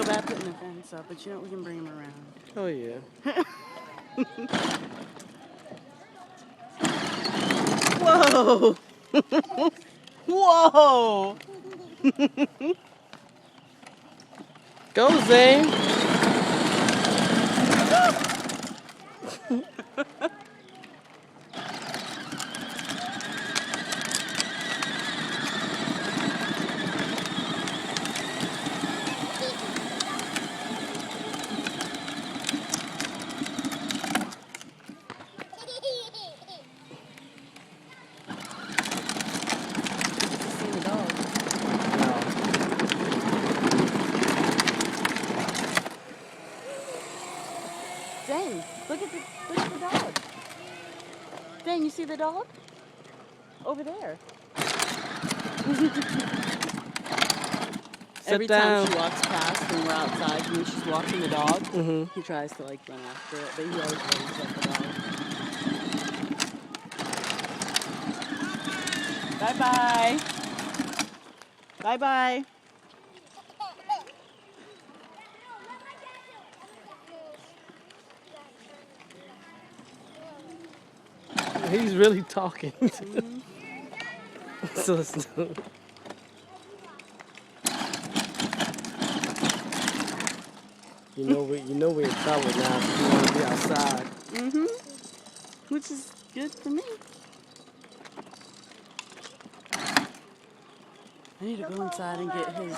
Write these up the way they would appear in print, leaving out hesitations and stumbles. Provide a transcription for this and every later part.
feel bad putting the fence up, but you know we can bring him around. Oh yeah. Whoa! Whoa! Go, Zane. See the dog. Dang, look at the dog. Dang, you see the dog? Over there. Every down. time she walks past when we're outside, when she's walking the dog, Mm-hmm. he tries to like run after it, but he always runs at the dog. Bye-bye. Bye-bye. He's really talking. Mm-hmm. So listen to him. You know we're in trouble now. So we want to be outside. Mm-hmm. Which is good for me. I need to go inside and get his.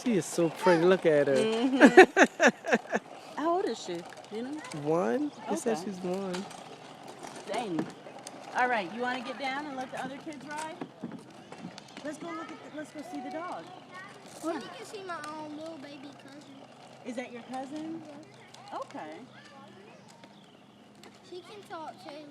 She is so pretty. Look at her. Mm-hmm. How old is she? You know? 1? She said Okay. she's 1. Dang. All right, you want to get down and let the other kids ride? Let's go let's go see the dog. Or you can see my own little baby cousin. Is that your cousin? Yeah. Okay. She can talk too.